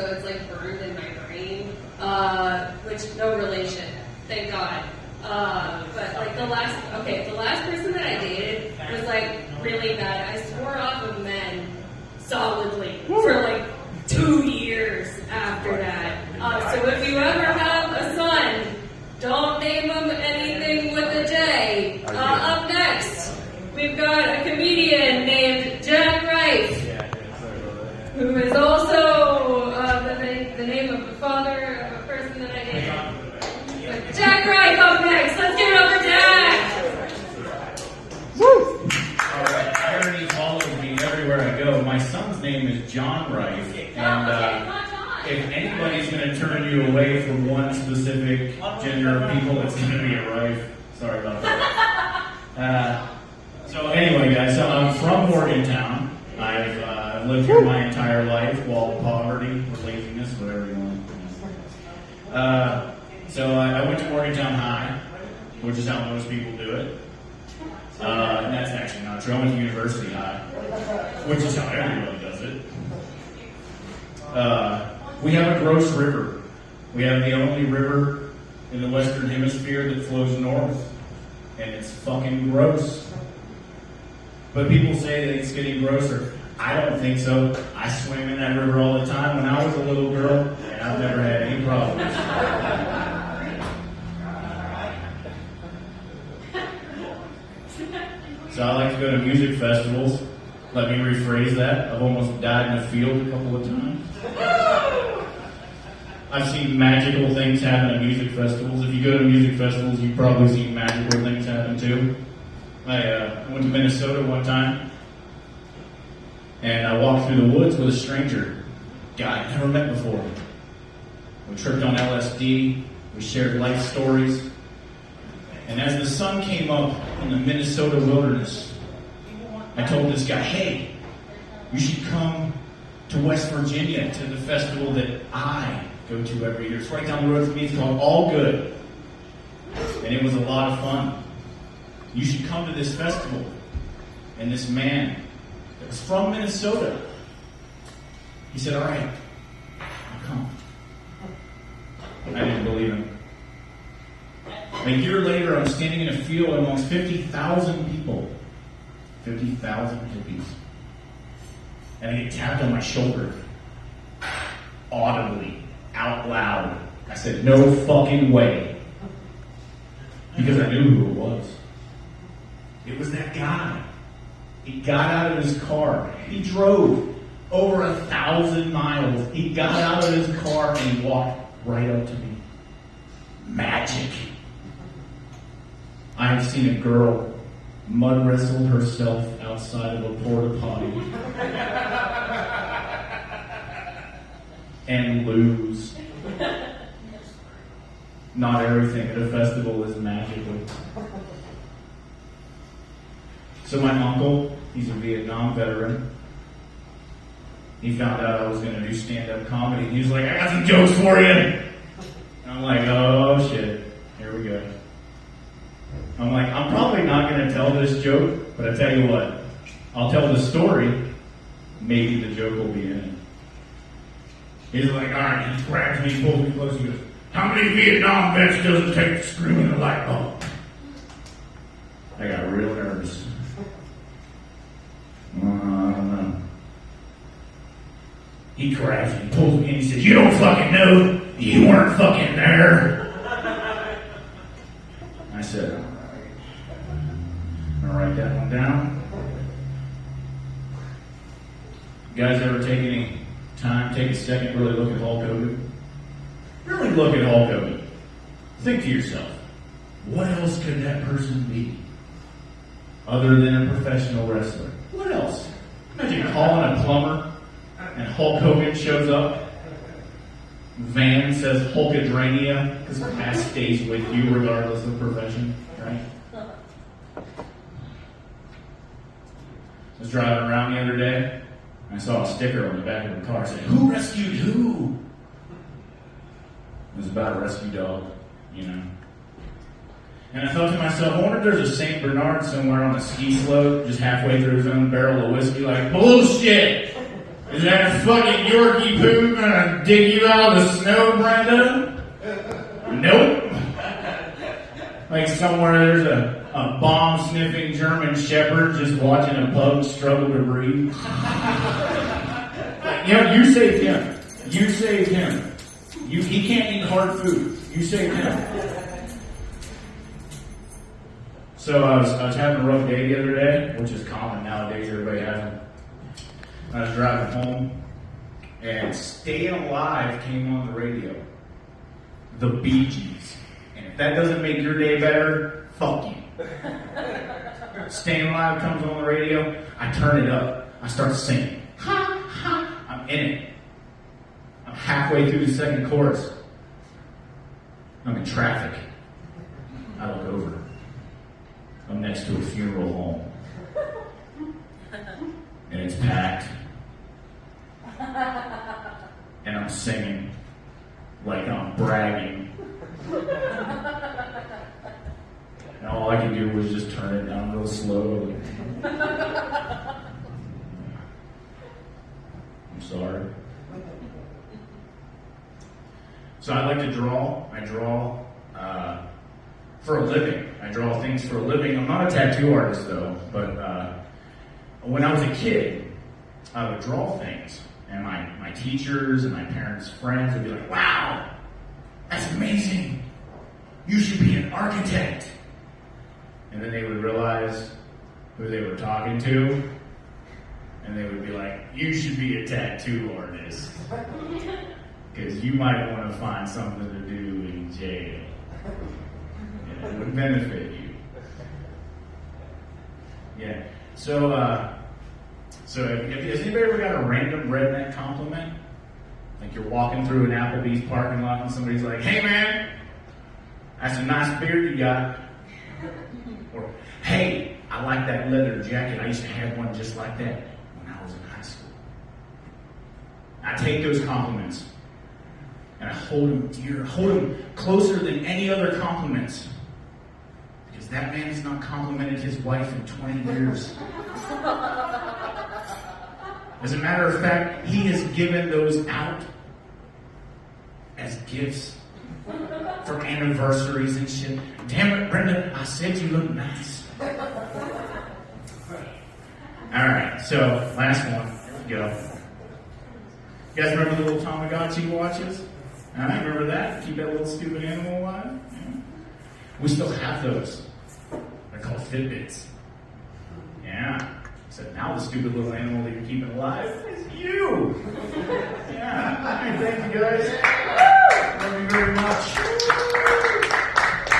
so it's like burned in my brain. Which no relation, thank God. But like the last person that I dated was like really bad. I swore off of men solidly for like 2 years after that. So if you ever have a son, don't name him anything with a J. Up next, we've got a comedian named Jack Rife, who is also the name of the father of a person that I dated. But Jack Rife up next. Let's give it up for Jack. Woo! Alright, irony follows me everywhere I go. My son's name is John Rife, and if anybody's going to turn you away from one specific gender of people, it's going to be a Rife. Sorry about that. So anyway, guys, so I'm from Morgantown. I've lived here my entire life, while poverty or laziness, whatever you want. So I went to Morgantown High, which is how most people do it. And that's actually not true. I went to University High, which is how everybody does it. We have a gross river. We have the only river in the Western Hemisphere that flows north, and it's fucking gross. But people say that it's getting grosser. I don't think so. I swim in that river all the time when I was a little girl, and I've never had any problems. So I like to go to music festivals. Let me rephrase that. I've almost died in a field a couple of times. I've seen magical things happen at music festivals. If you go to music festivals, you've probably seen magical things happen too. I went to Minnesota one time, and I walked through the woods with a stranger, guy I'd never met before. We tripped on LSD, we shared life stories, and as the sun came up in the Minnesota wilderness, I told this guy, hey, you should come to West Virginia to the festival that I go to every year. It's right down the road from me. It's called All Good. And it was a lot of fun. You should come to this festival. And this man that was from Minnesota, he said, all right, I'll come. I didn't believe him. A year later, I'm standing in a field amongst 50,000 people. 50,000 hippies. And he tapped on my shoulder. Audibly. Out loud. I said, no fucking way. Because I knew who it was. It was that guy. He got out of his car. He drove over 1,000 miles. He got out of his car and he walked right up to me. Magic. I have seen a girl mud wrestle herself outside of a porta potty and lose. Not everything at a festival is magical. So my uncle, he's a Vietnam veteran. He found out I was going to do stand-up comedy. He was like, I got some jokes for you. And I'm like, oh shit, here we go. I'm like, I'm probably not going to tell this joke, but I tell you what, I'll tell the story. Maybe the joke will be in it. He's like, all right, he grabs me, pulls me close, he goes, how many Vietnam vets does it take to screw in a light bulb? I got real nervous. I don't know. He grabs me, pulls me, and he says, you don't fucking know, you weren't fucking there. I said, all right. I'm gonna write that one down. You guys ever take any time, take a second, really look at Hulk Hogan? Really look at Hulk Hogan. Think to yourself, what else could that person be other than a professional wrestler? What else? Imagine calling a plumber and Hulk Hogan shows up. Van says Hulkadrania because past stays with you regardless of profession, right? I was driving around the other day. I saw a sticker on the back of the car saying, who rescued who? It was about a rescue dog, you know. And I thought to myself, I wonder if there's a St. Bernard somewhere on a ski slope, just halfway through his own barrel of whiskey, like, bullshit! Is that fucking Yorkie poo gonna dig you out of the snow, Brenda? Nope. Like somewhere there's a bomb-sniffing German shepherd just watching a pug struggle to breathe. You know, you saved him. You saved him. He can't eat hard food. You saved him. So I was having a rough day the other day, which is common nowadays. Everybody has them. I was driving home, and "Staying Alive" came on the radio. The Bee Gees. And if that doesn't make your day better, fuck you. "Staying Alive" comes on the radio. I turn it up. I start singing. Ha, ha. I'm in it. I'm halfway through the second chorus. I'm in traffic. I look over. I'm next to a funeral home. And it's packed. And I'm singing like I'm bragging. And all I could do was just turn it down real slow. I'm sorry. So I like to draw. I draw for a living. I draw things for a living. I'm not a tattoo artist though, but when I was a kid, I would draw things. And my teachers and my parents' friends would be like, "Wow, that's amazing. You should be an architect." And then they would realize who they were talking to. And they would be like, "You should be a tattoo artist. Because you might want to find something to do in jail. Yeah, it would benefit you." Yeah. So has anybody ever got a random redneck compliment? Like you're walking through an Applebee's parking lot and somebody's like, "Hey man, that's a nice beard you got." Or, "Hey, I like that leather jacket. I used to have one just like that when I was in high school." I take those compliments and I hold them dear, hold them closer than any other compliments. Because that man has not complimented his wife in 20 years. As a matter of fact, he has given those out as gifts for anniversaries and shit. "Damn it, Brenda, I said you look nice." Alright, so last one. Here we go. You guys remember the little Tamagotchi watches? I remember that. Keep that little stupid animal alive. Yeah. We still have those. They're called Fitbits. Yeah. Except now the stupid little animal that you're keeping alive is you. Yeah. Hey, thank you guys. Love you very much.